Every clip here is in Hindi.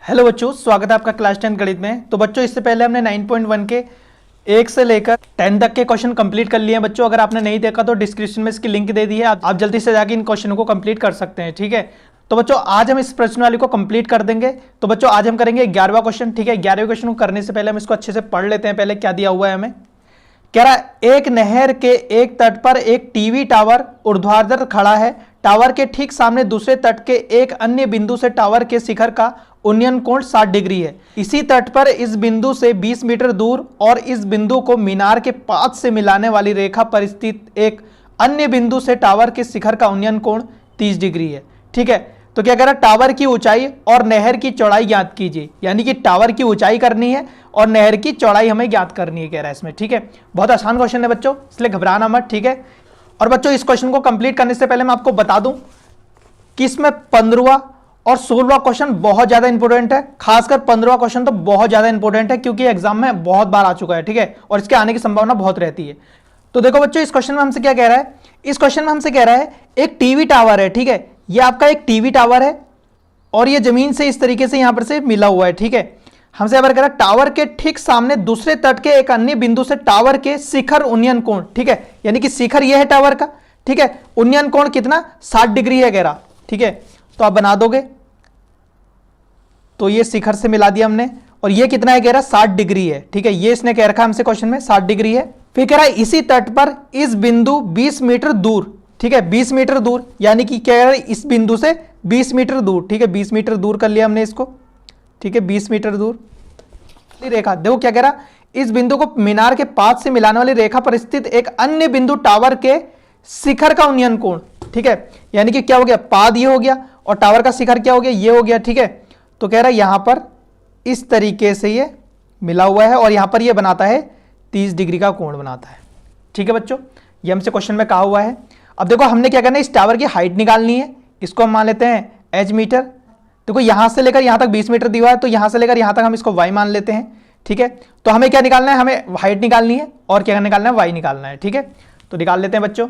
हेलो बच्चों, स्वागत है आपका क्लास 10 गणित में। तो बच्चों इससे पहले हमने 9.1 के 1 से लेकर 10 तक के क्वेश्चन कंप्लीट कर लिए हैं। बच्चों अगर आपने नहीं देखा तो डिस्क्रिप्शन में इसकी लिंक दे दी है, आप जल्दी से जाके इन क्वेश्चनों को कंप्लीट कर सकते हैं। ठीक है, तो बच्चों आज हम इस प्रश्नावली को कंप्लीट कर देंगे। तो बच्चों आज हम करेंगे 11वां क्वेश्चन। ठीक है, 11वें क्वेश्चन को करने से पहले हम इसको अच्छे से पढ़ लेते हैं। पहले क्या दिया हुआ है हमें, कह रहा है एक नहर के एक तट पर एक टीवी टावर ऊर्ध्वाधर खड़ा है। टावर के ठीक सामने दूसरे तट के एक अन्य बिंदु से टावर के शिखर का उन्नयन कोण 60 डिग्री है। इसी तट पर इस बिंदु से 20 मीटर दूर और इस बिंदु को मीनार के पास से मिलाने वाली रेखा पर स्थित एक अन्य बिंदु से टावर के शिखर का उन्नयन कोण 30 डिग्री है। ठीक है, तो क्या कह रहा है, टावर की ऊंचाई और नहर की चौड़ाई ज्ञात कीजिए। यानी कि टावर की ऊंचाई करनी है और नहर की चौड़ाई हमें ज्ञात करनी है, कह रहा है इसमें। ठीक है, बहुत आसान क्वेश्चन है बच्चों, इसलिए घबराना मत। ठीक है, और बच्चों इस क्वेश्चन को कंप्लीट करने से पहले मैं आपको बता दूं कि इसमें 15वां और 16वां क्वेश्चन बहुत ज्यादा इंपॉर्टेंट है। खासकर 15वां क्वेश्चन तो बहुत ज्यादा इंपॉर्टेंट है क्योंकि एग्जाम में बहुत बार आ चुका है। ठीक है, और इसके आने की संभावना बहुत रहती है। तो देखो बच्चों, इस क्वेश्चन में हमसे क्या कह रहा है, इस क्वेश्चन में हमसे कह रहा है एक टीवी टावर है। ठीक है, ये आपका एक टीवी टावर है और ये जमीन से इस तरीके से यहां पर से मिला हुआ है। ठीक है, हमसे यहाँ पर कह रहा है टावर के ठीक सामने दूसरे तट के एक अन्य बिंदु से टावर के शिखर उन्नयन कोण। ठीक है, यानी कि शिखर ये है टावर का। ठीक है, उन्नयन कोण कितना 60 डिग्री है कह रहा। ठीक है, तो आप बना दोगे, तो ये शिखर से मिला दिया हमने। और ये कितना है कह रहा 60 डिग्री है। ठीक है, ये इसने कह रखा हमसे क्वेश्चन में 60 डिग्री है। फिर कह रहा है इसी तट पर इस बिंदु 20 मीटर दूर। ठीक है, 20 मीटर दूर, यानी कि क्या कह रहा है इस बिंदु से 20 मीटर दूर। ठीक है, 20 मीटर दूर कर लिया हमने इसको। ठीक है, 20 मीटर दूर रेखा, देखो क्या कह रहा, इस बिंदु को मीनार के पास से मिलाने वाली रेखा पर स्थित एक अन्य बिंदु टावर के शिखर का उन्नयन कोण। ठीक है, यानी कि क्या हो गया, पाद ये हो गया और टावर का शिखर क्या हो गया, ये हो गया। ठीक है, तो कह रहा है यहां पर इस तरीके से ये मिला हुआ है और यहां पर ये बनाता है 30 डिग्री का कोण बनाता है। ठीक है बच्चों, ये हमसे क्वेश्चन में कहा हुआ है। अब देखो हमने क्या करना है, इस टावर की हाइट निकालनी है। इसको हम मान लेते हैं एच मीटर। देखो यहां से लेकर यहां तक 20 मीटर दिया है, तो यहां से लेकर यहां तक हम इसको y मान लेते हैं। ठीक है, तो हमें क्या निकालना है, हमें हाइट निकालनी है और क्या निकालना है, y निकालना है। ठीक है, तो निकाल लेते हैं बच्चों।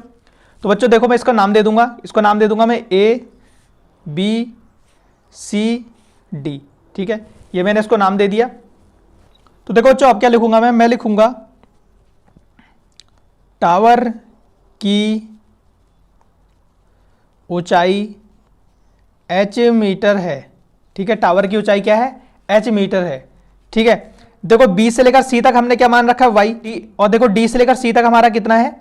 तो बच्चों देखो मैं इसको नाम दे दूंगा, इसको नाम दे दूंगा मैं A B C D। ठीक है, ये मैंने इसको नाम दे दिया। तो देखो बच्चों अब क्या लिखूंगा मैं लिखूंगा टावर की ऊंचाई h मीटर है। ठीक है, टावर की ऊंचाई क्या है, h मीटर है। ठीक है, देखो B से लेकर C तक हमने क्या मान रखा है, y। और देखो D से लेकर C तक हमारा कितना है,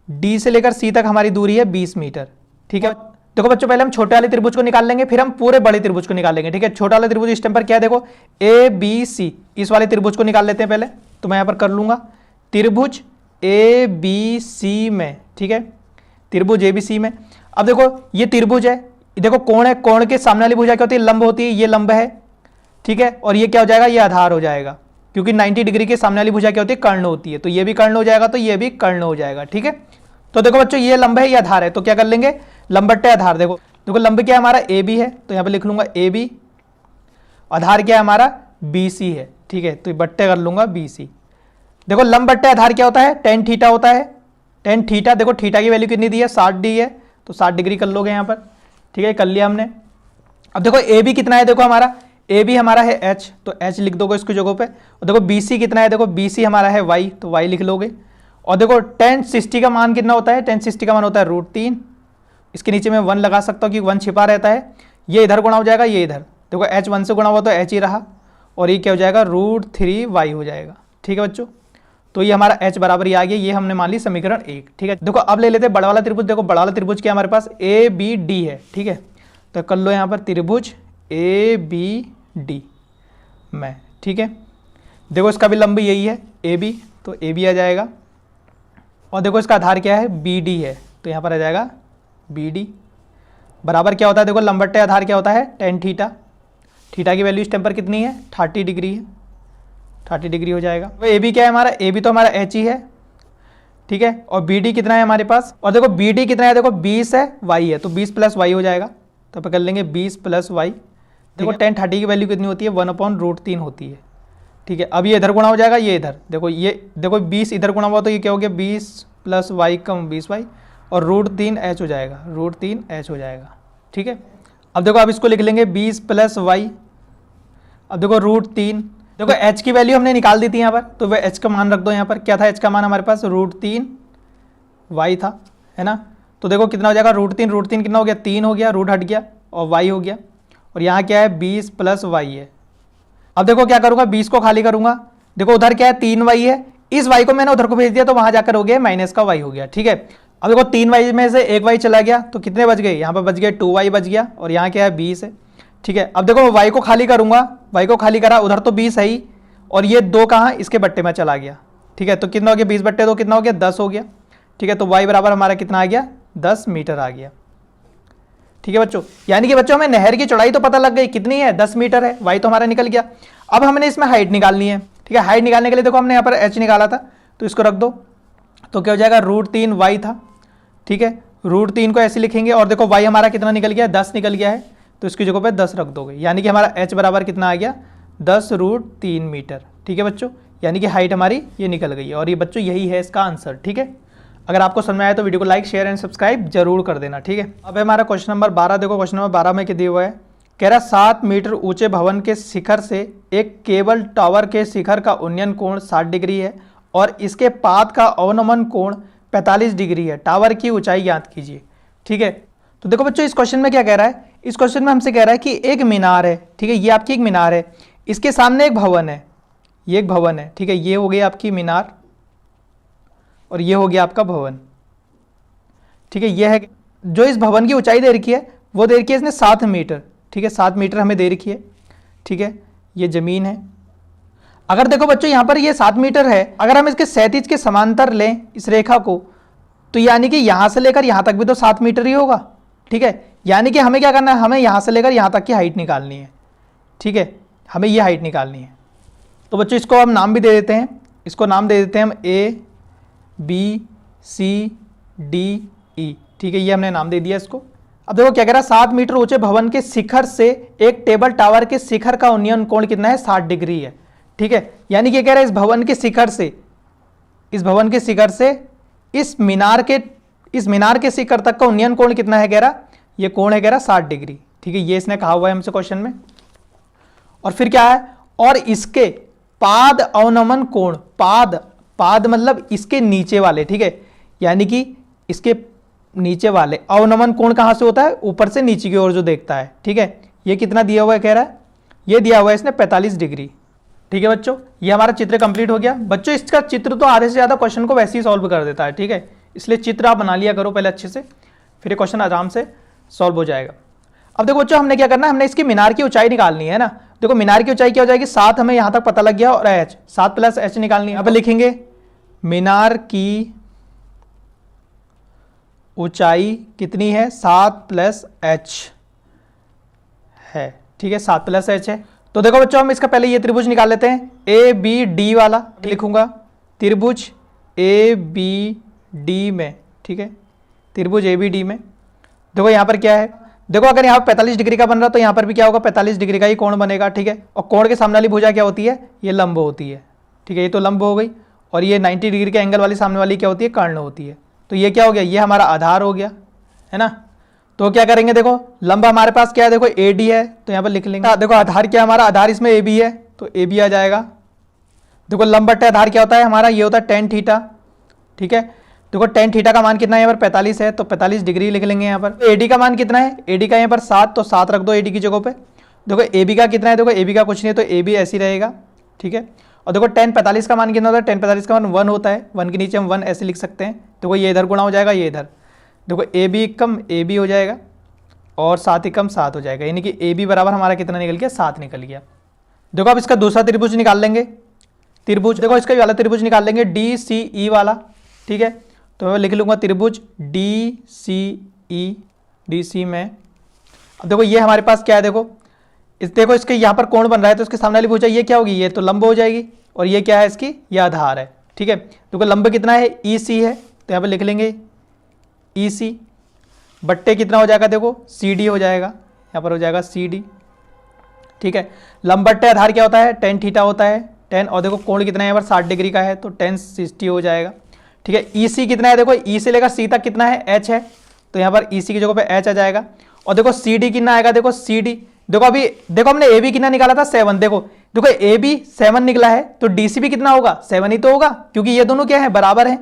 D से लेकर C तक हमारी दूरी है 20 मीटर। ठीक है, देखो बच्चों पहले हम छोटे वाले त्रिभुज को निकाल लेंगे, फिर हम पूरे बड़े त्रिभुज को निकालेंगे। ठीक है, छोटा वाला त्रिभुज इस टाइम पर क्या है, देखो ABC, इस वाले त्रिभुज को निकाल लेते हैं पहले। तो मैं यहां पर कर लूंगा त्रिभुज ABC में। ठीक है, त्रिभुज ABC में। अब देखो ये त्रिभुज है, देखो कोण है, कोण के सामने वाली भुजा क्या होती है, लंब होती है, ये लंब है। ठीक है, और ये क्या हो जाएगा, ये आधार हो जाएगा, क्योंकि 90 डिग्री के सामने वाली भुजा क्या होती है, कर्ण होती है। तो ये भी कर्ण हो जाएगा, तो ये भी कर्ण हो जाएगा। ठीक है, तो देखो बच्चों ये लंब है, ये आधार है, तो क्या कर लेंगे, लंब बट्टे आधार। देखो देखो लंब क्या है हमारा AB है, तो यहां पर लिख लूंगा AB। आधार क्या है हमारा BC है। ठीक है, तो बट्टे कर लूंगा BC। देखो लंब बट्टे आधार क्या होता है, tan थीटा होता है। tan थीटा, देखो थीटा की वैल्यू कितनी दी है, 60 डी है, तो 60 डिग्री कर लोगे यहां पर। ठीक है, कर लिया हमने। अब देखो AB कितना है, देखो हमारा AB हमारा है H, तो H लिख दोगे इसकी जगह पे। और देखो BC कितना है, देखो BC हमारा है Y, तो Y लिख लोगे। और देखो tan 60 का मान कितना होता है, tan 60 का मान होता है √3। इसके नीचे मैं 1 लगा सकता हूँ क्योंकि 1 छिपा रहता है। ये इधर गुणा हो जाएगा, ये इधर, देखो H 1 से गुणा हुआ तो H ही रहा, और ये क्या हो जाएगा, √3y हो जाएगा। ठीक है बच्चों, तो ये हमारा H बराबर ये आ गया, ये हमने मान ली समीकरण 1। ठीक है, देखो अब ले लेते हैं बड़ा वाला त्रिभुज। देखो बड़ा वाला त्रिभुज क्या हमारे पास ABD है। ठीक है, तो कर लो यहाँ पर त्रिभुज ABD में। ठीक है, देखो इसका भी लंब यही है AB, तो AB आ जाएगा। और देखो इसका आधार क्या है, BD है, तो यहाँ पर आ जाएगा BD बराबर क्या होता है, देखो लंब बट्टे आधार क्या होता है, tan थीटा। थीटा की वैल्यू इस टाइम पर कितनी है, 30 डिग्री है, 30 डिग्री हो जाएगा। तो AB क्या है हमारा, AB तो हमारा H ही है। ठीक है, और BD कितना है हमारे पास, और देखो BD कितना है, देखो 20 है, Y है, तो 20 + Y हो जाएगा। तो अपन कर लेंगे 20 + Y। देखो tan 30 की वैल्यू कितनी होती है, 1/√3 होती है। ठीक है, अब ये इधर गुणा हो जाएगा, ये इधर, देखो ये देखो 20 इधर गुणा हुआ तो ये क्या हो गया, 20 + Y कम 20Y, और √3H हो जाएगा, √3H हो जाएगा। ठीक है, अब देखो आप इसको लिख लेंगे 20 + Y अब देखो √3, देखो h की वैल्यू हमने निकाल दी थी यहाँ पर, तो वह h का मान रख दो यहाँ पर। क्या था h का मान हमारे पास? √3 y था, है ना। तो देखो कितना हो जाएगा, √3 कितना हो गया? 3 हो गया, रूट हट गया और y हो गया। और यहाँ क्या है? 20 + y है। अब देखो क्या करूँगा, 20 को खाली करूँगा। देखो उधर क्या है? 3y है, इस y को मैंने उधर को भेज दिया तो वहाँ जाकर हो गया माइनस का y हो गया, ठीक है। अब देखो 3y में से 1y चला गया तो कितने बच गए? यहाँ पर बच गए 2y बच गया, और यहाँ क्या है? 20 है, ठीक है। अब देखो y को खाली करूँगा, y को खाली करा, उधर तो 20 है ही, और ये 2 कहाँ? इसके बट्टे में चला गया, ठीक है। तो कितना हो गया? 20 बट्टे 2 कितना हो गया? 10 हो गया, ठीक है। तो y बराबर हमारा कितना आ गया? 10 मीटर आ गया, ठीक है बच्चों। यानी कि बच्चों हमें नहर की चौड़ाई तो पता लग गई, कितनी है? 10 मीटर है, y तो हमारा निकल गया। अब हमने इसमें हाइट निकालनी है, ठीक है। हाइट निकालने के लिए देखो हमने यहाँ पर h निकाला था, तो इसको रख दो, तो क्या हो जाएगा? √3y था, ठीक है। √3 को ऐसे लिखेंगे, और देखो y हमारा कितना निकल गया? 10 निकल गया है, तो इसकी जगह पे 10 रख दोगे, यानी कि हमारा h बराबर कितना आ गया? 10√3 मीटर, ठीक है बच्चों। यानी कि हाइट हमारी ये निकल गई है, और ये बच्चों यही है इसका आंसर, ठीक है। अगर आपको समझ में आया तो वीडियो को लाइक, शेयर एंड सब्सक्राइब जरूर कर देना, ठीक है। अब है हमारा क्वेश्चन नंबर 12। देखो क्वेश्चन नंबर 12 में क्या दिया हुआ है? कह रहा 7 मीटर ऊंचे भवन के शिखर से एक केबल टावर के शिखर का उन्नयन कोण 60 डिग्री है और इसके पाद का अवनमन कोण 45 डिग्री है। टावर की ऊंचाई ज्ञात कीजिए, ठीक है। तो देखो बच्चों इस क्वेश्चन में क्या कह रहा है? इस क्वेश्चन में हमसे कह रहा है कि एक मीनार है, ठीक है। ये आपकी एक मीनार है, इसके सामने एक भवन है, ये एक भवन है, ठीक है। ये हो गई आपकी मीनार और ये हो गया आपका भवन, ठीक है। ये है जो इस भवन की ऊंचाई दे रखी है, वो दे रखी है इसने 7 मीटर, ठीक है। 7 मीटर हमें दे रखी है, ठीक है। ये जमीन है। अगर देखो बच्चों यहाँ पर ये 7 मीटर है, अगर हम इसके क्षैतिज के समांतर लें इस रेखा को, तो यानी कि यहाँ से लेकर यहाँ तक भी तो 7 मीटर ही होगा, ठीक है। यानी कि हमें क्या करना है? हमें यहाँ से लेकर यहाँ तक की हाइट निकालनी है, ठीक है। हमें ये हाइट निकालनी है। तो बच्चों इसको हम नाम भी दे देते हैं, इसको नाम दे देते हैं हम ABCDE, ठीक है। ये हमने नाम दे दिया इसको। अब देखो क्या कह रहा है? 7 मीटर ऊंचे भवन के शिखर से एक टेबल टावर के शिखर का उन्नयन कोण कितना है? 60 डिग्री है, ठीक है। यानी कि कह रहा है इस भवन के शिखर से, इस भवन के शिखर से इस मीनार के शिखर तक का उन्नयन कोण कितना है? कह रहा ये कोण है, कह रहा 60 डिग्री, ठीक है। ये इसने कहा हुआ है हमसे क्वेश्चन में। और फिर क्या है? और इसके पाद अवनमन कोण, पाद मतलब इसके नीचे वाले, ठीक है। यानी कि इसके नीचे वाले अवनमन कोण कहां से होता है? ऊपर से नीचे की ओर जो देखता है, ठीक है। ये कितना दिया हुआ है? कह रहा है ये दिया हुआ है इसने 45 डिग्री, ठीक है बच्चों। ये हमारा चित्र कंप्लीट हो गया। बच्चों इसका चित्र तो आधे से ज्यादा क्वेश्चन को वैसे ही सॉल्व कर देता है, ठीक है। इसलिए चित्र आप बना लिया करो पहले अच्छे से, फिर ये क्वेश्चन आराम से सॉल्व हो जाएगा। अब देखो बच्चों हमने क्या करना है? हमने इसकी मीनार की ऊंचाई निकालनी है ना। देखो मीनार की ऊंचाई क्या हो जाएगी? 7 हमें यहां तक पता लग गया, और h 7 + h निकालनी है। अब लिखेंगे मीनार की ऊंचाई कितनी है? 7 + h है, ठीक है। 7 + h है। तो देखो बच्चों हम इसका पहले ये त्रिभुज निकाल लेते हैं, ABD वाला लिखूंगा, त्रिभुज ABD में, ठीक है। त्रिभुज ABD में देखो यहाँ पर क्या है? देखो अगर यहाँ पर 45 डिग्री का बन रहा तो यहाँ पर भी क्या होगा? 45 डिग्री का ही कोण बनेगा, ठीक है। और कोण के सामने वाली भुजा क्या होती है? ये लंब होती है, ठीक है। ये तो लंब हो गई, और ये 90 डिग्री के एंगल वाली सामने वाली क्या होती है? कर्ण होती है। तो ये क्या हो गया? ये हमारा आधार हो गया, है ना। तो क्या करेंगे? देखो लंब हमारे पास क्या है? देखो AD है, तो यहाँ पर लिख लेंगे। देखो आधार क्या है हमारा? आधार इसमें AB है, तो AB आ जाएगा। देखो लंब बट्टे आधार क्या होता है हमारा? ये होता है tan थीटा, ठीक है। देखो tan थीटा का मान कितना है? यहाँ पर 45 है, तो 45 डिग्री लिख लेंगे यहाँ पर। AD का मान कितना है? AD का यहाँ पर 7, तो 7 रख दो AD की जगह पे। देखो AB का कितना है? देखो AB का कुछ नहीं है, तो AB ऐसे ही रहेगा, ठीक है। और देखो tan 45 का मान कितना होता है? tan 45 का मान 1 होता है, 1 के नीचे हम 1 ऐसे लिख सकते हैं। देखो ये इधर गुणा हो जाएगा, ये इधर। देखो AB कम AB हो जाएगा, और 7 ही कम 7 हो जाएगा, यानी कि AB बराबर हमारा कितना निकल गया? 7 निकल गया। देखो अब इसका दूसरा त्रिभुज निकाल लेंगे। त्रिभुज देखो इसका वाला त्रिभुज निकाल लेंगे, DCE वाला, ठीक है। तो मैं लिख लूंगा त्रिभुज DCE, DC में। अब देखो ये हमारे पास क्या है? देखो इसके यहाँ पर कोण बन रहा है, तो इसके सामने वाली भुजा ये क्या होगी? ये तो लंब हो जाएगी, और ये क्या है? इसकी ये आधार है, ठीक है। देखो लंब कितना है? EC है, तो यहाँ पर लिख लेंगे EC बट्टे कितना हो जाएगा? देखो CD हो जाएगा, यहाँ पर हो जाएगा CD, ठीक है। लंब बट्टे आधार क्या होता है? tan थीटा होता है, tan। और देखो कोण कितना है यहाँ पर? 60 डिग्री का है, तो tan 60 हो जाएगा, ठीक है। EC कितना है? देखो E से लेकर C तक कितना है? H है, तो यहाँ पर EC की जगह पे H आ जाएगा। और देखो CD कितना आएगा? देखो CD देखो अभी देखो हमने ए बी कितना निकाला था 7, देखो देखो ए बी 7 निकला है, तो डी सी भी कितना होगा 7 ही तो होगा, क्योंकि ये दोनों क्या है बराबर है,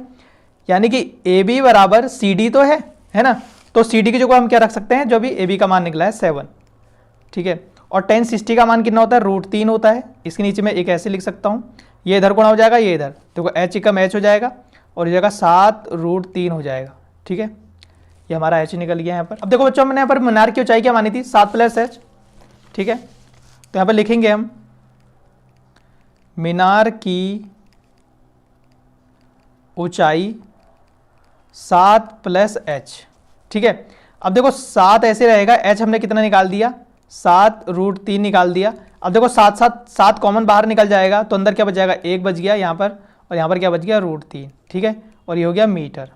यानी कि ए बी बराबर सी डी तो है ना। तो सी डी की जगह हम क्या रख सकते हैं, जो अभी ए बी का मान निकला है 7, ठीक है। और tan 60 का मान कितना होता है, √3 होता है। इसके नीचे मैं एक ऐसे लिख सकता हूँ, ये इधर गुणा हो जाएगा, ये इधर, देखो h एकम h हो जाएगा और ये जगह 7√3 हो जाएगा, ठीक है। ये हमारा h निकल गया यहाँ पर। अब देखो बच्चों हमने यहाँ पर मीनार की ऊंचाई क्या मानी थी, 7 + h, ठीक है। तो यहाँ पर लिखेंगे हम मीनार की ऊंचाई 7 + h, ठीक है। अब देखो 7 ऐसे रहेगा, h हमने कितना निकाल दिया 7√3 निकाल दिया। अब देखो 7 कॉमन बाहर निकल जाएगा, तो अंदर क्या बच जाएगा, 1 बच गया यहाँ पर, और यहाँ पर क्या बच गया √3, ठीक है। और ये हो गया मीटर,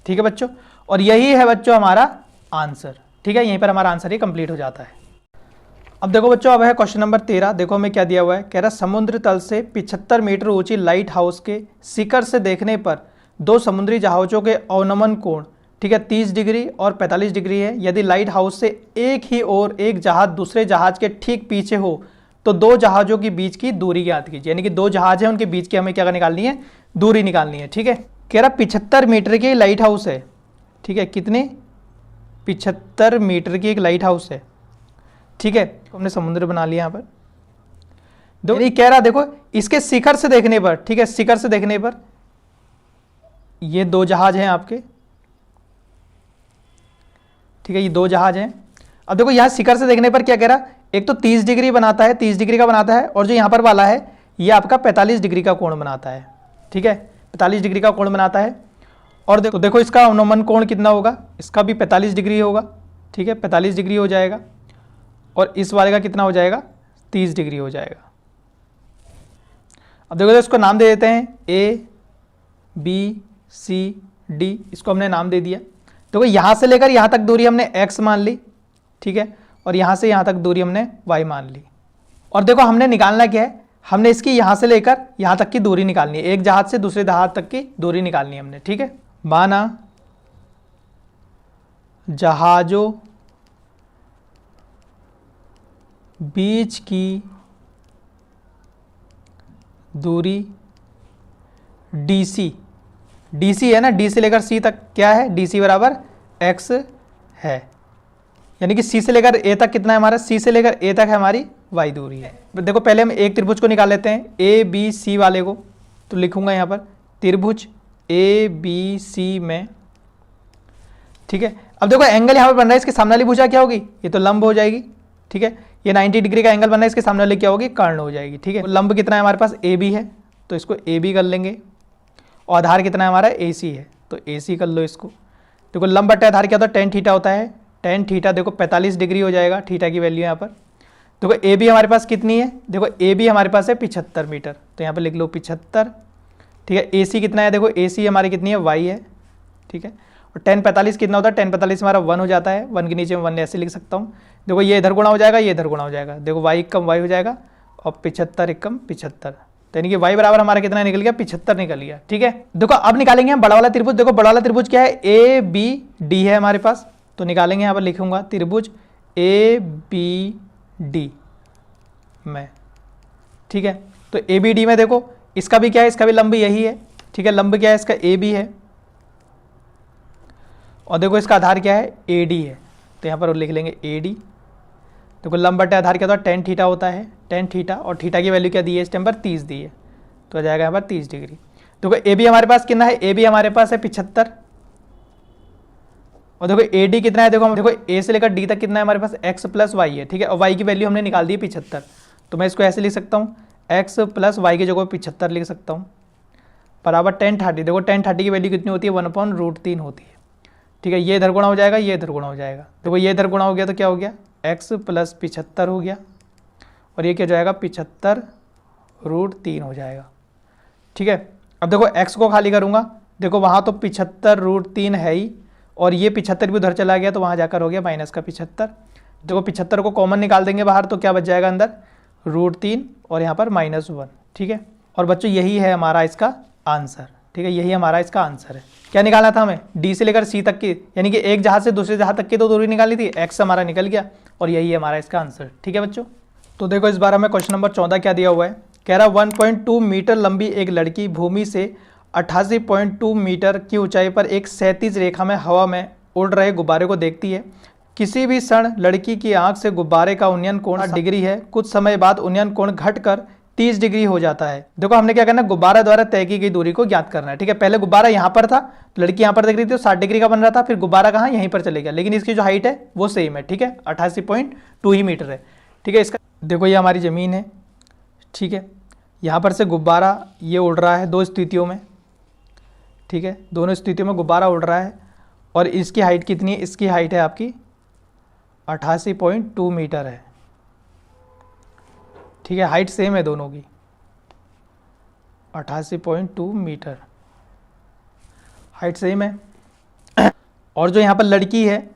ठीक है बच्चों। और यही है बच्चों हमारा आंसर, ठीक है। यहीं पर हमारा आंसर ही कंप्लीट हो जाता है। अब देखो बच्चों, अब है क्वेश्चन नंबर 13। देखो हमें क्या दिया हुआ है, कह रहा समुद्र तल से 75 मीटर ऊंची लाइट हाउस के शिखर से देखने पर 2 समुद्री जहाज़ों के अवनमन कोण, ठीक है, 30 डिग्री और 45 डिग्री है। यदि लाइट हाउस से एक ही और एक जहाज दूसरे जहाज के ठीक पीछे हो तो 2 जहाज़ों के बीच की दूरी ज्ञात कीजिए। यानी कि 2 जहाज हैं, उनके बीच की हमें क्या निकालनी है, दूरी निकालनी है, ठीक है। कह रहा 75 मीटर की लाइट हाउस है, ठीक है, कितने 75 मीटर की एक लाइट हाउस है, ठीक है। तो हमने समुद्र बना लिया यहाँ पर। देखो कह रहा देखो इसके शिखर से देखने पर, ठीक है, शिखर से देखने पर ये 2 जहाज हैं आपके, ठीक है, ये 2 जहाज हैं। अब देखो यहाँ शिखर से देखने पर क्या कह रहा, एक तो 30 डिग्री बनाता है, 30 डिग्री का बनाता है, और जो यहाँ पर वाला है ये आपका 45 डिग्री का कोण बनाता है, ठीक है, 45 डिग्री का कोण बनाता है। और देखो इसका अवनमन कोण कितना होगा, इसका भी 45 डिग्री होगा, ठीक है, 45 डिग्री हो जाएगा। और इस वाले का कितना हो जाएगा, 30 डिग्री हो जाएगा। अब देखो इसको नाम दे देते हैं ए बी सी डी, इसको हमने नाम दे दिया। देखो यहाँ से लेकर यहाँ तक दूरी हमने x मान ली, ठीक है, और यहाँ से यहाँ तक दूरी हमने y मान ली। और देखो हमने निकालना क्या है, हमने इसकी यहाँ से लेकर यहाँ तक की दूरी निकालनी है, एक जहाज से दूसरे जहाज तक की दूरी निकालनी है हमने, ठीक है। माना जहाजों बीच की दूरी DC, DC है ना, D से लेकर C तक क्या है, DC बराबर x है। यानी कि C से लेकर A तक कितना है हमारा, C से लेकर A तक है हमारी y दूरी है। देखो पहले हम एक त्रिभुज को निकाल लेते हैं, ABC वाले को, तो लिखूंगा यहाँ पर त्रिभुज ABC में, ठीक है। अब देखो एंगल यहाँ पर बन रहा है, इसके सामने वाली भुजा क्या होगी, ये तो लंब हो जाएगी, ठीक है। ये 90 डिग्री का एंगल बन रहा है, इसके सामने वाली क्या होगी, कर्ण हो जाएगी, ठीक है। लंब कितना है हमारे पास, AB है, तो इसको AB कर लेंगे। और आधार कितना है हमारा, AC है, तो AC कर लो इसको। देखो लंब बट्टे आधार क्या होता है, tan थीटा होता है, tan थीटा देखो 45 डिग्री हो जाएगा, थीटा की वैल्यू यहाँ पर। देखो AB हमारे पास कितनी है, देखो AB हमारे पास है 75 मीटर, तो यहाँ पर लिख लो 75, ठीक है। AC कितना है, देखो AC हमारी कितनी है, y है, ठीक है। और tan 45 कितना होता है, tan 45 हमारा 1 हो जाता है, 1 के नीचे में 1 ऐसे लिख सकता हूँ। देखो ये इधर गुणा हो जाएगा, ये इधर गुणा हो जाएगा, देखो y कम y हो जाएगा, और 75 एकम 75, तो यानी कि y बराबर हमारा कितना निकल गया, 75 निकल गया, ठीक है। देखो अब निकालेंगे हम बड़ा वाला त्रिभुज। देखो बड़ा वाला त्रिभुज क्या है, ABD है हमारे पास, तो निकालेंगे, यहाँ पर लिखूंगा त्रिभुज ABD में, ठीक है। तो ABD में देखो इसका भी क्या है, इसका भी लंब यही है, ठीक है, लंब क्या है इसका AB है, और देखो इसका आधार क्या है, AD है, तो यहाँ पर लिख लेंगे AD। देखो लंब बटे आधार क्या होता है, tan थीटा होता है, tan थीटा, और थीटा की वैल्यू क्या दी है इस टाइम पर, 30 दी है, तो आ जाएगा यहाँ पर 30 डिग्री। देखो AB हमारे पास कितना है, AB हमारे पास है 75, और देखो AD कितना है, देखो A से लेकर D तक कितना है हमारे पास, x + y है, ठीक है। और y की वैल्यू हमने निकाल दी है 75, तो मैं इसको ऐसे लिख सकता हूँ, x + y की जगह 75 लिख सकता हूँ, बराबर tan 30। देखो tan 30 की वैल्यू कितनी होती है, 1/√3 होती है, ठीक है। ये इधर गुणा हो जाएगा, ये इधर गुणा हो जाएगा, देखो ये इधर गुणा हो गया तो क्या हो गया, x + 75 हो गया, और ये क्या हो जाएगा 75√3 हो जाएगा, ठीक है। अब देखो x को खाली करूँगा, देखो वहाँ तो 75√3 है ही, और ये 75 भी उधर चला गया, तो वहाँ जाकर हो गया -75। देखो 75 को कॉमन निकाल देंगे बाहर, तो क्या बच जाएगा अंदर, √3 और यहाँ पर -1, ठीक है। और बच्चों यही है हमारा इसका आंसर, ठीक है, यही हमारा इसका आंसर है। क्या निकालना था हमें, D से लेकर C तक की, यानी कि एक जहाज से दूसरे जहाज तक की तो दूरी निकालनी थी, x हमारा निकल गया, और यही है हमारा इसका आंसर। ठीक है बच्चों, तो देखो इस बार हमें क्वेश्चन नंबर 14 क्या दिया हुआ है। कह रहा 1.2 मीटर लंबी एक लड़की भूमि से 88.2 मीटर की ऊंचाई पर एक क्षैतिज रेखा में हवा में उड़ रहे गुब्बारे को देखती है। किसी भी क्षण लड़की की आंख से गुब्बारे का उन्नयन कोण 60 डिग्री है। कुछ समय बाद उन्नयन कोण घटकर 30 डिग्री हो जाता है। देखो हमने क्या करना है, गुब्बारा द्वारा तय की गई दूरी को ज्ञात करना है। ठीक है, पहले गुब्बारा यहाँ पर था, लड़की यहाँ पर देख रही थी, तो 60 डिग्री का बन रहा था, फिर गुब्बारा कहाँ यहीं पर चले गया, लेकिन इसकी जो हाइट है वो सेम है। ठीक है, 88.2 ही मीटर है। ठीक है, इसका देखो ये हमारी ज़मीन है। ठीक है, यहाँ पर से गुब्बारा ये उड़ रहा है दो स्थितियों में। ठीक है, दोनों स्थितियों में गुब्बारा उड़ रहा है और इसकी हाइट कितनी है, इसकी हाइट है आपकी 88.2 मीटर है। ठीक है, हाइट सेम है दोनों की, 88.2 मीटर हाइट सेम है। और जो यहाँ पर लड़की है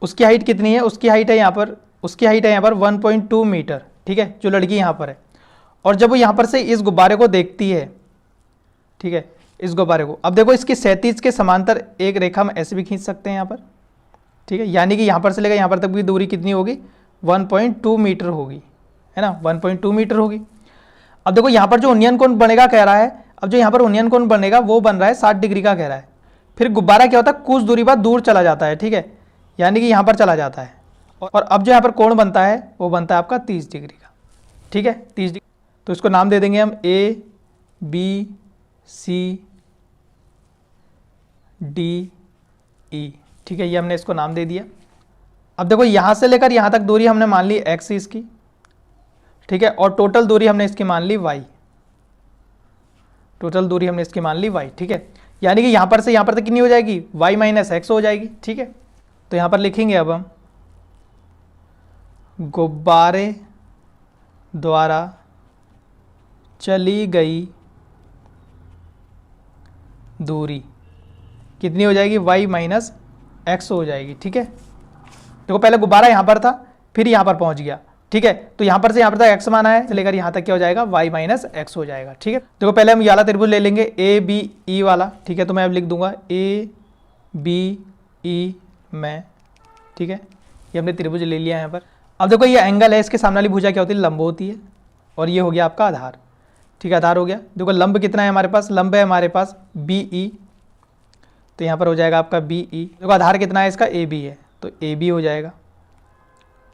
उसकी हाइट कितनी है, उसकी हाइट है यहाँ पर, उसकी हाइट है यहाँ पर 1.2 मीटर। ठीक है, जो लड़की यहाँ पर है। और जब वो यहाँ पर से इस गुब्बारे को देखती है, ठीक है, इस गुब्बारे को, अब देखो इसकी क्षैतिज के समांतर एक रेखा में ऐसे भी खींच सकते हैं यहाँ पर। ठीक है, यानी कि यहाँ पर से लेकर यहाँ पर तक की दूरी कितनी होगी, 1.2 मीटर होगी, है ना, 1.2 मीटर होगी। अब देखो यहाँ पर जो उन्नयन कोण बनेगा कह रहा है, अब जो यहाँ पर उन्नयन कोण बनेगा वो बन रहा है 60 डिग्री का कह रहा है। फिर गुब्बारा क्या होता है, कुछ दूरी बाद दूर चला जाता है। ठीक है, यानी कि यहाँ पर चला जाता है, और अब जो यहाँ पर कोण बनता है वो बनता है आपका 30 डिग्री का। ठीक है, 30 डिग्री, तो इसको नाम दे देंगे हम ABCDE। ठीक है, ये हमने इसको नाम दे दिया। अब देखो यहाँ से लेकर यहाँ तक दूरी हमने मान ली x इसकी। ठीक है, और टोटल दूरी हमने इसकी मान ली y, टोटल दूरी हमने इसकी मान ली y। ठीक है, यानी कि यहाँ पर से यहाँ पर तक कितनी हो जाएगी, y माइनस एक्स हो जाएगी। ठीक है, तो यहाँ पर लिखेंगे अब हम गुब्बारे द्वारा चली गई दूरी कितनी हो जाएगी, y माइनस एक्स हो जाएगी। ठीक है, देखो पहले गुब्बारा यहाँ पर था, फिर यहाँ पर पहुँच गया। ठीक है, तो यहाँ पर से यहाँ पर तक x माना है, से लेकर यहाँ तक क्या हो जाएगा, y माइनस एक्स हो जाएगा। ठीक है, देखो पहले हम ये वाला त्रिभुज ले लेंगे ABE वाला। ठीक है, तो मैं अब लिख दूंगा ABE में। ठीक है, ये हमने त्रिभुज ले लिया है यहाँ पर। अब देखो ये एंगल है, इसके सामने वाली भुजा क्या होती है, लंब होती है, और ये हो गया आपका आधार। ठीक है, आधार हो गया। देखो लंब कितना है हमारे पास, लंब है हमारे पास BE, तो यहाँ पर हो जाएगा आपका BE। देखो आधार कितना है इसका, AB है, तो AB हो जाएगा।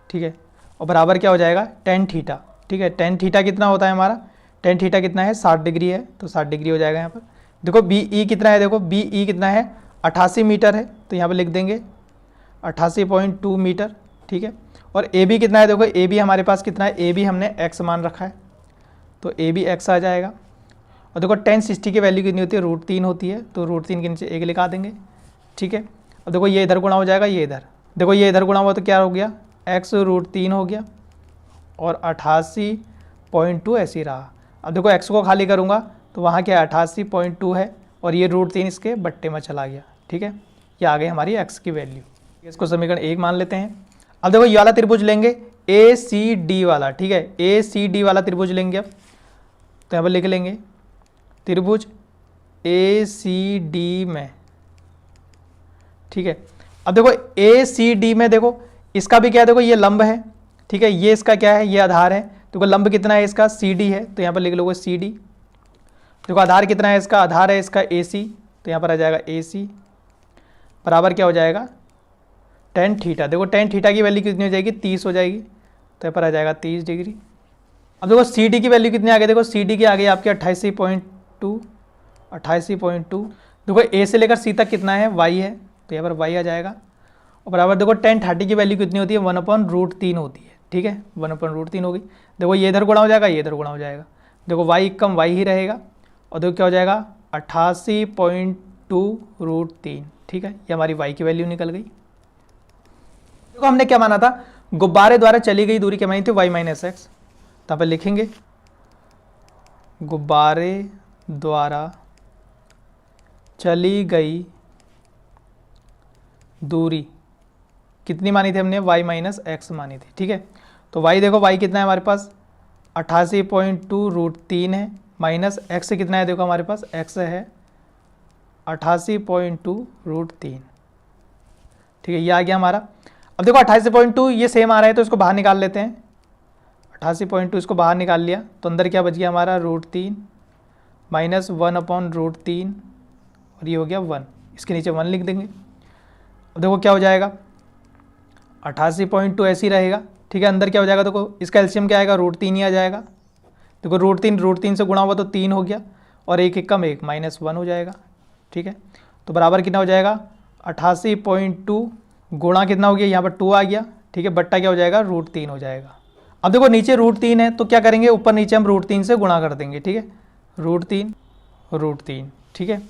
ठीक है, और बराबर क्या हो जाएगा, tan थीटा। ठीक है, tan थीटा कितना होता है हमारा, tan थीटा कितना है, 60 डिग्री है, तो 60 डिग्री हो जाएगा यहाँ पर। देखो BE कितना है, देखो BE कितना है, 88 मीटर है, तो यहाँ पर लिख देंगे 88.2 मीटर। ठीक है, और AB कितना है, देखो AB हमारे पास कितना है, AB हमने x मान रखा है, तो AB x आ जाएगा। और देखो tan 60 की वैल्यू कितनी होती है, √3 होती है, तो √3 के नीचे 1 लिखा देंगे। ठीक है, अब देखो ये इधर गुणा हो जाएगा, ये इधर, देखो ये इधर गुणा हुआ तो क्या हो गया, x √3 हो गया, और 88.2 ऐसे ही रहा। अब देखो x को खाली करूँगा तो वहाँ क्या 88.2 है, और ये √3 इसके बट्टे में चला गया। ठीक है, ये आ गई हमारी x की वैल्यू। इसको समीकरण 1 मान लेते हैं। अब देखो ये वाला त्रिभुज लेंगे ACD वाला। ठीक है, ACD वाला त्रिभुज लेंगे अब, तो यहाँ पर लिख लेंगे त्रिभुज ACD में। ठीक है, अब देखो ACD में देखो इसका भी क्या है, देखो ये लंब है। ठीक है, ये इसका क्या है, ये आधार है। देखो लंब कितना है इसका, CD है, तो यहाँ पर लिख लोगे CD। देखो आधार कितना है इसका, आधार है इसका AC, तो यहाँ पर आ जाएगा AC बराबर क्या हो जाएगा, tan थीटा। देखो tan थीटा की वैल्यू कितनी हो जाएगी, 30 हो जाएगी, तो यहाँ पर आ जाएगा 30 डिग्री। अब देखो CD की वैल्यू कितनी आ गई, देखो CD की आ गई आपकी 88.2। देखो A से लेकर C तक कितना है, y है, तो यहाँ पर y आ जाएगा। और बराबर देखो tan 30 की वैल्यू कितनी होती है, 1/√3 होती है। ठीक है, 1/√3 होगी। देखो ये इधर गुणा हो जाएगा, ये इधर गुणा हो जाएगा। देखो y कम y ही रहेगा, और देखो क्या हो जाएगा 88.2√3। ठीक है, ये हमारी y की वैल्यू निकल गई। देखो हमने क्या माना था, गुब्बारे द्वारा चली गई दूरी क्या मानी थी, y माइनस एक्स। तो यहाँ पर लिखेंगे गुब्बारे द्वारा चली गई दूरी कितनी मानी थी हमने, y माइनस एक्स मानी थी। ठीक है, तो y देखो y कितना है हमारे पास 88.2√3 है, माइनस एक्स कितना है, देखो हमारे पास x है 88.2√3। ठीक है, ये आ गया हमारा। अब देखो 88.2 ये सेम आ रहा है तो इसको बाहर निकाल लेते हैं। 88.2 इसको बाहर निकाल लिया तो अंदर क्या बच गया हमारा √3 माइनस 1/√3 और ये हो गया 1, इसके नीचे 1 लिख देंगे। अब देखो क्या हो जाएगा 88.2 ऐसे ही रहेगा, ठीक है। अंदर क्या हो जाएगा देखो इसका एलसीएम क्या आएगा √3 ही आ जाएगा। देखो √3 से गुणा हुआ तो 3 हो गया और एक एक कम 1 -1 हो जाएगा, ठीक है। तो बराबर कितना हो जाएगा 88.2 गुणा कितना हो गया यहाँ पर 2 आ गया, ठीक है, बट्टा क्या हो जाएगा √3 हो जाएगा। अब देखो नीचे √3 है तो क्या करेंगे ऊपर नीचे हम √3 से गुणा कर देंगे, ठीक है, √3, ठीक है।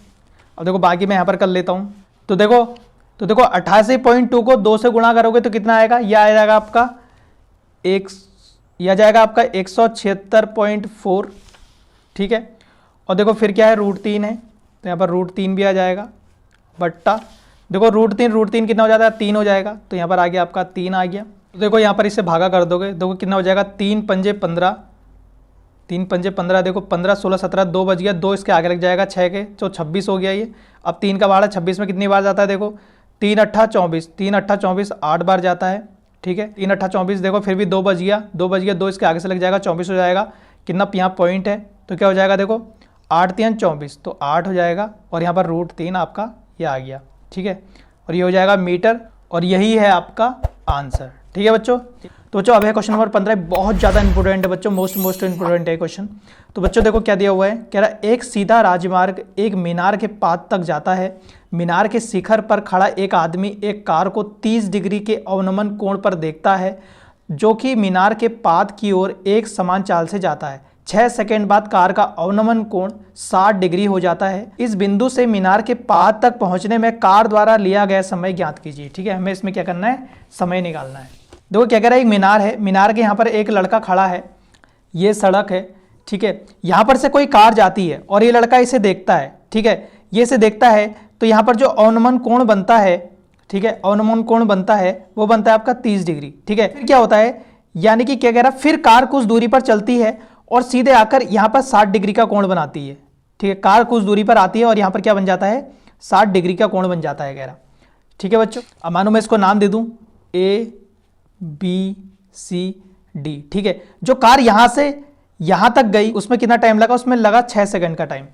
अब देखो बाकी मैं यहाँ पर कर लेता हूँ। तो देखो 88.2 को 2 से गुणा करोगे तो कितना आएगा, यह आ जाएगा आपका 176.4, ठीक है। और देखो फिर क्या है √3 है तो यहाँ पर √3 भी आ जाएगा बट्टा देखो √3 कितना हो जाता है 3 हो जाएगा तो यहाँ पर आ गया आपका 3 आ गया। तो देखो यहाँ पर इसे भागा कर दोगे, देखो कितना हो जाएगा 3 पंजे 15, देखो 15 16 17 2 बच गया, 2 इसके आगे लग जाएगा 6 के तो 26 हो गया ये। अब 3 का बाड़ा 26 में कितनी बार जाता है देखो 3 8 24 8 बार जाता है, ठीक है। 3 8 24 देखो फिर भी 2 बच गया, 2 इसके आगे से लग जाएगा 24 हो जाएगा। कितना यहाँ पॉइंट है तो क्या हो जाएगा देखो 8 3 24 तो 8 हो जाएगा और यहाँ पर √3 आपका ये आ गया, ठीक है। और ये हो जाएगा मीटर और यही है आपका आंसर, ठीक है बच्चों। तो बच्चों अब है क्वेश्चन नंबर 15, बहुत ज़्यादा इंपॉर्टेंट है बच्चों, मोस्ट इंपॉर्टेंट है क्वेश्चन। तो बच्चों देखो क्या दिया हुआ है, कह रहा है एक सीधा राजमार्ग एक मीनार के पाद तक जाता है। मीनार के शिखर पर खड़ा एक आदमी एक कार को 30 डिग्री के अवनमन कोण पर देखता है जो कि मीनार के पाद की ओर एक समान चाल से जाता है। 6 सेकंड बाद कार का अवनमन कोण 60 डिग्री हो जाता है। इस बिंदु से मीनार के पाद तक पहुंचने में कार द्वारा लिया गया समय ज्ञात कीजिए, ठीक है। हमें इसमें क्या करना है, समय निकालना है। देखो क्या कह रहा है, एक मीनार है, मीनार के यहाँ पर एक लड़का खड़ा है, ये सड़क है, ठीक है। यहाँ पर से कोई कार जाती है और ये लड़का इसे देखता है, ठीक है, ये इसे देखता है तो यहाँ पर जो अवनमन कोण बनता है, ठीक है, अवनमन कोण बनता है वो बनता है आपका 30 डिग्री, ठीक है। फिर क्या होता है, यानी कि क्या कह रहा है, फिर कार कुछ दूरी पर चलती है और सीधे आकर यहाँ पर 60 डिग्री का कोण बनाती है, ठीक है। कार कुछ दूरी पर आती है और यहाँ पर क्या बन जाता है 60 डिग्री का कोण बन जाता है, कह रहा, ठीक है बच्चों। अब मानो मैं इसको नाम दे दूं ABCD, ठीक है। जो कार यहां से यहां तक गई उसमें कितना टाइम लगा, उसमें लगा 6 सेकंड का टाइम,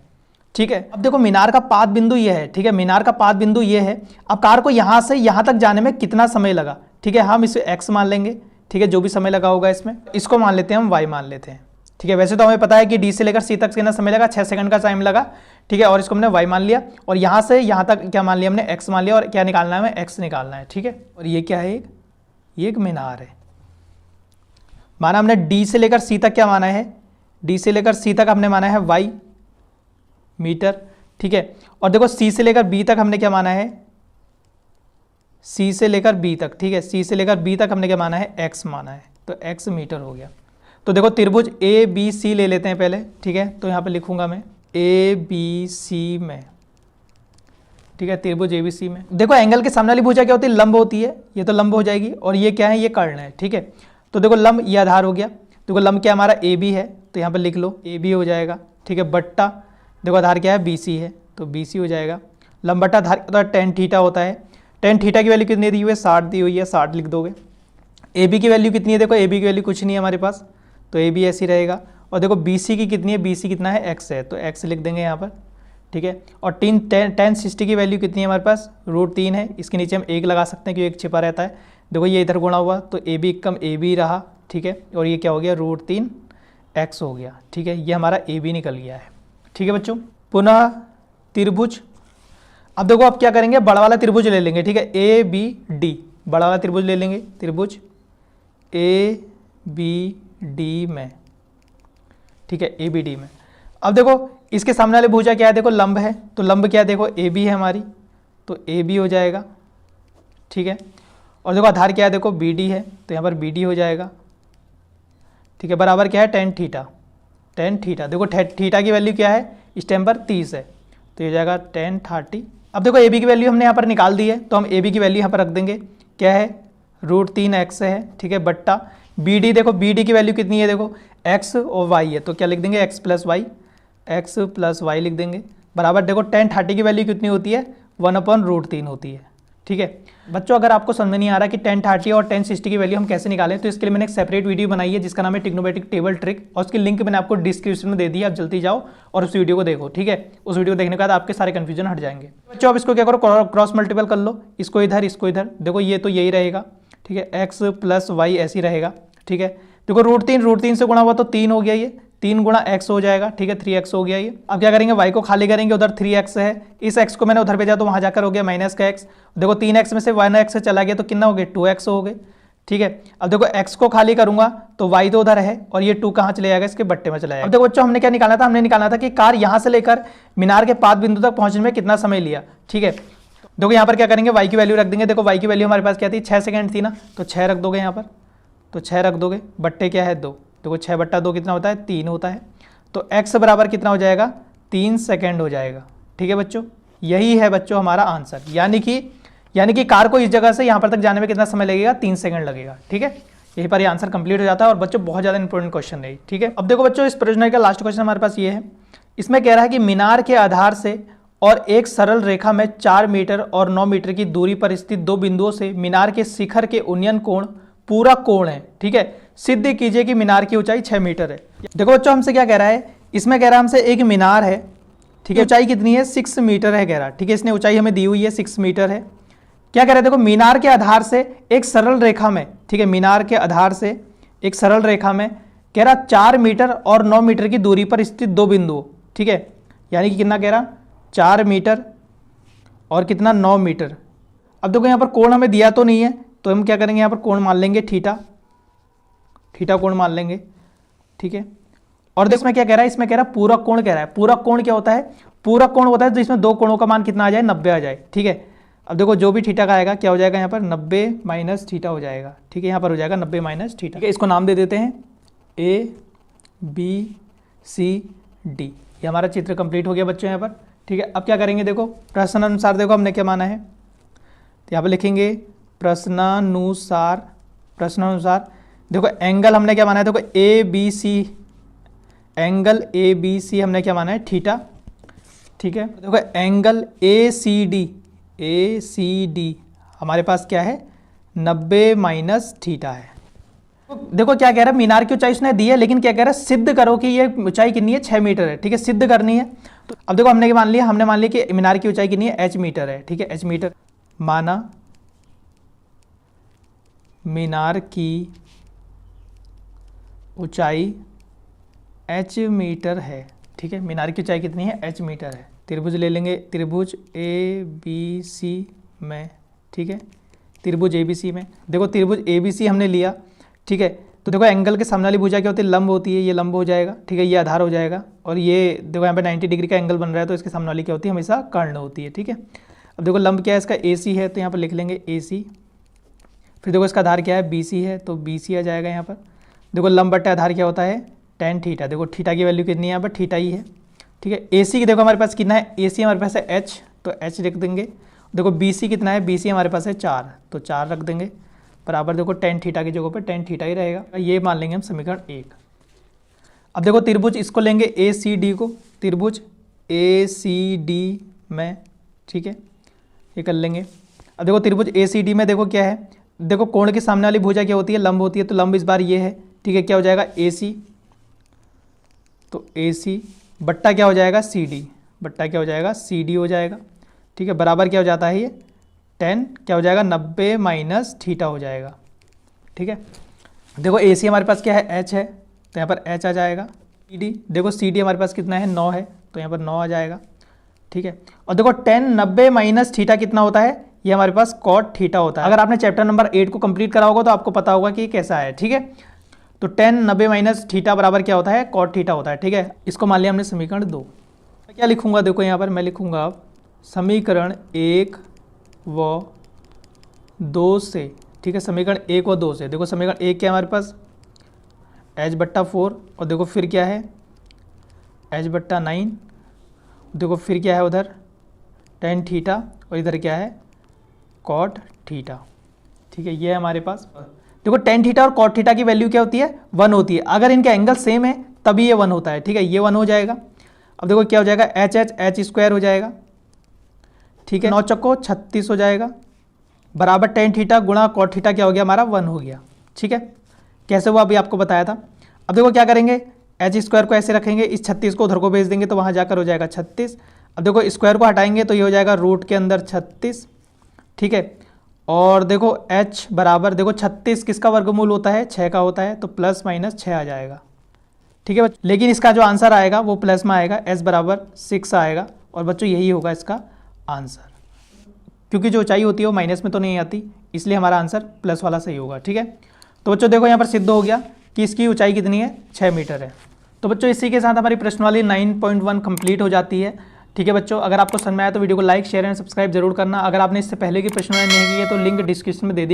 ठीक है। अब देखो मीनार का पाद बिंदु ये है, ठीक है, मीनार का पाद बिंदु ये है। अब कार को यहां से यहां तक जाने में कितना समय लगा, ठीक है, हम इसे x मान लेंगे, ठीक है, जो भी समय लगा होगा इसमें, इसको मान लेते हैं हम y मान लेते हैं, ठीक है। वैसे तो हमें पता है कि D से लेकर C तक कितना समय लगा, 6 सेकंड का टाइम लगा, ठीक है, और इसको हमने y मान लिया और यहां से यहां तक क्या मान लिया हमने x मान लिया और क्या निकालना है हमें x निकालना है, ठीक है। और ये क्या है, ये एक मीनार है। माना हमने D से लेकर C तक क्या माना है, D से लेकर C तक हमने माना है y मीटर, ठीक है। और देखो C से लेकर B तक हमने क्या माना है, C से लेकर B तक, ठीक है, C से लेकर B तक हमने क्या माना है x माना है, तो x मीटर हो गया। तो देखो त्रिभुज ABC ले लेते हैं पहले, ठीक है, तो यहाँ पे लिखूंगा मैं ABC में, ठीक है, त्रिभुज ABC में। देखो एंगल के सामने वाली भुजा क्या होती है, लंब होती है, ये तो लंब हो जाएगी और ये क्या है, ये कर्ण है, ठीक है। तो देखो लंब ये आधार हो गया, देखो लंब क्या हमारा AB है तो यहाँ पर लिख लो AB हो जाएगा, ठीक है, बट्टा देखो आधार क्या है BC है तो BC हो जाएगा। लंब बट्टा आधार तो tan थीटा होता है, tan थीटा की वैल्यू कितनी दी हुई है 60 दी हुई है, 60 लिख दोगे। AB की वैल्यू कितनी है, देखो AB की वैल्यू कुछ नहीं है हमारे पास तो AB ऐसी रहेगा। और देखो BC की कितनी है, BC कितना है x है तो x लिख देंगे यहाँ पर, ठीक है। और tan 60 की वैल्यू कितनी है हमारे पास, √3 है, इसके नीचे हम 1 लगा सकते हैं क्योंकि 1 छिपा रहता है। देखो ये इधर गुणा हुआ तो AB कम AB रहा, ठीक है, और ये क्या हो गया √3 x हो गया, ठीक है, ये हमारा AB निकल गया है, ठीक है बच्चों। पुनः त्रिभुज, अब देखो आप क्या करेंगे, बड़ा वाला त्रिभुज ले लेंगे, ठीक है, ABD बड़ा वाला त्रिभुज ले लेंगे, त्रिभुज ABD में, ठीक है, ABD में। अब देखो इसके सामने वाले भुजा क्या है, देखो लंब है तो लंब क्या है, देखो AB है हमारी तो AB हो जाएगा, ठीक है। और देखो आधार क्या है, देखो BD है तो यहाँ पर BD हो जाएगा, ठीक है, बराबर क्या है tan थीटा, देखो थीटा की वैल्यू क्या है इस टाइम पर 30 है तो ये हो जाएगा tan 30। अब देखो AB की वैल्यू हमने यहाँ पर निकाल दी है तो हम AB की वैल्यू यहाँ पर रख देंगे, क्या है √3x है, ठीक है, बट्टा BD, देखो BD की वैल्यू कितनी है, देखो x और y है तो क्या लिख देंगे x प्लस y लिख देंगे, बराबर देखो tan 30 की वैल्यू कितनी होती है 1/√3 होती है, ठीक है बच्चों, अगर आपको समझ में नहीं आ रहा कि tan 30 और tan 60 की वैल्यू हम कैसे निकालें, तो इसके लिए मैंने एक सेपरेट वीडियो बनाई है जिसका नाम है ट्रिग्नोमेट्रिक टेबल ट्रिक, और उसकी लिंक मैंने आपको डिस्क्रिप्शन में दे दी है। आप जल्दी जाओ और उस वीडियो को देखो, ठीक है। उस वीडियो को देखने के बाद आपके सारे कंफ्यूजन हट जाएंगे। बच्चों अब इसको क्या करो, क्रॉस मल्टीपल कर लो, इसको इधर इसको इधर। देखो ये तो यही रहेगा, ठीक है, एक्स प्लस वाई ऐसे ही रहेगा, ठीक है। देखो √3 से गुणा हुआ तो 3 हो गया, ये 3 गुणा x हो जाएगा, ठीक है, 3x हो गया ये। अब क्या करेंगे, y को खाली करेंगे, उधर 3x है, इस x को मैंने उधर भेजा तो वहां जाकर हो गया माइनस का x। देखो 3x में से 1x से चला गया तो कितना हो गया, 2x हो गए, ठीक है। अब देखो x को खाली करूंगा तो y तो उधर है और ये 2 कहां चले जाएगा, इसके बट्टे में चला जाएगा। अब देखो बच्चों हमने क्या निकालना था, हमने निकालना था कि कार यहां से लेकर मीनार के 5 बिंदु तक पहुंचने में कितना समय लिया, ठीक है। देखो यहाँ पर क्या करेंगे, y की वैल्यू रख देंगे। देखो y की वैल्यू हमारे पास क्या थी, 6 सेकंड थी ना, तो 6 रख दोगे यहाँ पर, तो 6 रख दोगे, बट्टे क्या है 2। देखो 6/2 कितना होता है, 3 होता है, तो x बराबर कितना हो जाएगा, 3 सेकंड हो जाएगा, ठीक है बच्चों। यही है बच्चों हमारा आंसर, यानी कि कार को इस जगह से यहाँ पर तक जाने में कितना समय लगेगा, 3 सेकंड लगेगा, ठीक है। यहीं पर ये आंसर कंप्लीट हो जाता है और बच्चों बहुत ज़्यादा इंपॉर्टेंट क्वेश्चन है, ठीक है। अब देखो बच्चों इस प्रश्न का लास्ट क्वेश्चन हमारे पास ये है, इसमें कह रहा है कि मीनार के आधार से और एक सरल रेखा में 4 मीटर और 9 मीटर की दूरी पर स्थित 2 बिंदुओं से मीनार के शिखर के उन्नयन कोण पूरा कोण है, ठीक है। सिद्ध कीजिए कि मीनार की ऊंचाई 6 मीटर है। देखो बच्चों हमसे क्या कह रहा है, इसमें कह रहा है हमसे एक मीनार है, ठीक है, ऊंचाई कितनी है, 6 मीटर है कह रहा, ठीक है। इसने ऊंचाई हमें दी हुई है 6 मीटर है। क्या कह रहा है, देखो मीनार के आधार से एक सरल रेखा में, ठीक है, मीनार के आधार से एक सरल रेखा में कह रहा 4 मीटर और 9 मीटर की दूरी पर स्थित 2 बिंदु, ठीक है, यानी कि कितना कह रहा, 4 मीटर और कितना 9 मीटर। अब देखो यहाँ पर कोण हमें दिया तो नहीं है, तो हम क्या करेंगे, यहाँ पर कोण मान लेंगे थीटा कोण मान लेंगे, ठीक है। और देखो इसमें क्या कह रहा है, इसमें कह रहा है पूरक कोण कह रहा है। पूरक कोण क्या होता है, पूरक कोण होता है जिसमें 2 कोणों का मान कितना आ जाए, 90 आ जाए, ठीक है। अब देखो जो भी थीटा का आएगा क्या हो जाएगा, यहाँ पर 90 माइनस थीटा हो जाएगा, ठीक है, यहाँ पर हो जाएगा 90 माइनस थीटा, ठीक है। इसको नाम दे देते हैं ABCD। ये हमारा चित्र कंप्लीट हो गया बच्चों यहाँ पर, ठीक है। अब क्या करेंगे, देखो प्रश्नानुसार देखो हमने क्या माना है, तो यहाँ पर लिखेंगे प्रश्नानुसार। देखो एंगल हमने क्या माना है, देखो ABC, एंगल ABC हमने क्या माना है, थीटा, ठीक है। देखो एंगल ACD हमारे पास क्या है, 90 माइनस थीटा है। देखो क्या कह रहा है, मीनार की ऊंचाई उसने दी है, लेकिन क्या कह रहा है, सिद्ध करो कि ये ऊंचाई कितनी है, 6 मीटर है, ठीक है, सिद्ध करनी है। तो अब देखो हमने मान लिया कि मीनार की ऊंचाई कितनी है, h मीटर है, ठीक है, h मीटर माना मीनार की ऊंचाई h मीटर है, ठीक है। मीनार की ऊंचाई कितनी है, h मीटर है। त्रिभुज ले लेंगे, त्रिभुज ABC में, ठीक है, त्रिभुज ABC में। देखो त्रिभुज ABC हमने लिया, ठीक है, तो देखो एंगल के सामने वाली भुजा क्या होती है, लंब होती है, ये लंब हो जाएगा, ठीक है, ये आधार हो जाएगा, और ये देखो यहाँ पे 90 डिग्री का एंगल बन रहा है, तो इसके सामने वाली क्या होती है, हमेशा कर्ण होती है, ठीक है। अब देखो लंब क्या है, इसका AC है, तो यहाँ पर लिख लेंगे AC। फिर देखो इसका आधार क्या है, BC है, तो BC आ जाएगा यहाँ पर। देखो लंब बट्टे आधार क्या होता है, tan थीटा। देखो थीटा की वैल्यू कितनी है, यहाँ पर थीटा ही है, ठीक है। AC की देखो हमारे पास कितना है, AC हमारे पास है h, तो h लिख देंगे। देखो BC कितना है, BC हमारे पास है 4, तो 4 रख देंगे, बराबर देखो tan थीटा की जगह पर tan थीटा ही रहेगा, ये मान लेंगे हम समीकरण 1। अब देखो त्रिभुज इसको लेंगे ACD को, त्रिभुज ACD में, ठीक है, ये कर लेंगे। अब देखो त्रिभुज ACD में देखो क्या है, देखो कोण के सामने वाली भुजा क्या होती है, लंब होती है, तो लंब इस बार ये है, ठीक है, क्या हो जाएगा AC, तो AC बट्टा क्या हो जाएगा, CD, बट्टा क्या हो जाएगा, CD हो जाएगा, ठीक है, बराबर क्या हो जाता है, ये tan क्या हो जाएगा, 90 माइनस थीटा हो जाएगा, ठीक है। देखो AC हमारे पास क्या है, h है, तो यहाँ पर h आ जाएगा। CD देखो CD हमारे पास कितना है, 9 है, तो यहाँ पर 9 आ जाएगा, ठीक है। और देखो tan 90 माइनस थीटा कितना होता है, ये हमारे पास cot थीटा होता है। अगर आपने चैप्टर नंबर 8 को कंप्लीट करा होगा तो आपको पता होगा कि ये कैसा है, ठीक है। तो tan 90 माइनस थीटा बराबर क्या होता है, cot थीटा होता है, ठीक है। इसको मान लिया हमने समीकरण 2। मैं क्या लिखूंगा, देखो यहाँ पर मैं लिखूंगा अब समीकरण 1 व 2 से, ठीक है, समीकरण 1 व 2 से। देखो समीकरण 1 क्या है हमारे पास, h/4, और देखो फिर क्या है, h/9, देखो फिर क्या है उधर tan थीटा, और इधर क्या है cot थीटा, ठीक है, ये है हमारे पास। देखो tan थीटा और cot थीटा की वैल्यू क्या होती है, 1 होती है। अगर इनके एंगल सेम है तभी ये 1 होता है, ठीक है, ये 1 हो जाएगा। अब देखो क्या हो जाएगा, h स्क्वायर हो जाएगा, ठीक है, 9 चक्को 36 हो जाएगा, बराबर टेन थीटा गुणा कॉट थीटा क्या हो गया हमारा 1 हो गया। ठीक है, कैसे हुआ अभी आपको बताया था। अब देखो क्या करेंगे, एच स्क्वायर को ऐसे रखेंगे, इस 36 को उधर को भेज देंगे तो वहाँ जाकर हो जाएगा 36। अब देखो स्क्वायर को हटाएंगे तो ये हो जाएगा रूट के अंदर 36। ठीक है, और देखो h बराबर देखो 36 किसका वर्गमूल होता है, 6 का होता है, तो प्लस माइनस 6 आ जाएगा। ठीक है बच्चों, लेकिन इसका जो आंसर आएगा वो प्लस में आएगा, s बराबर 6 आएगा, और बच्चों यही होगा इसका आंसर, क्योंकि जो ऊंचाई होती है वो माइनस में तो नहीं आती, इसलिए हमारा आंसर प्लस वाला सही होगा। ठीक है, तो बच्चों देखो यहाँ पर सिद्ध हो गया कि इसकी ऊंचाई कितनी है, 6 मीटर है। तो बच्चों इसी के साथ हमारी प्रश्नवाली 9.1 कंप्लीट हो जाती है। ठीक है बच्चों, अगर आपको समझ में आया तो वीडियो को लाइक शेयर एंड सब्सक्राइब जरूर करना। अगर आपने इससे पहले की प्रश्नवाली नहीं की है तो लिंक डिस्क्रिप्शन में दे दी।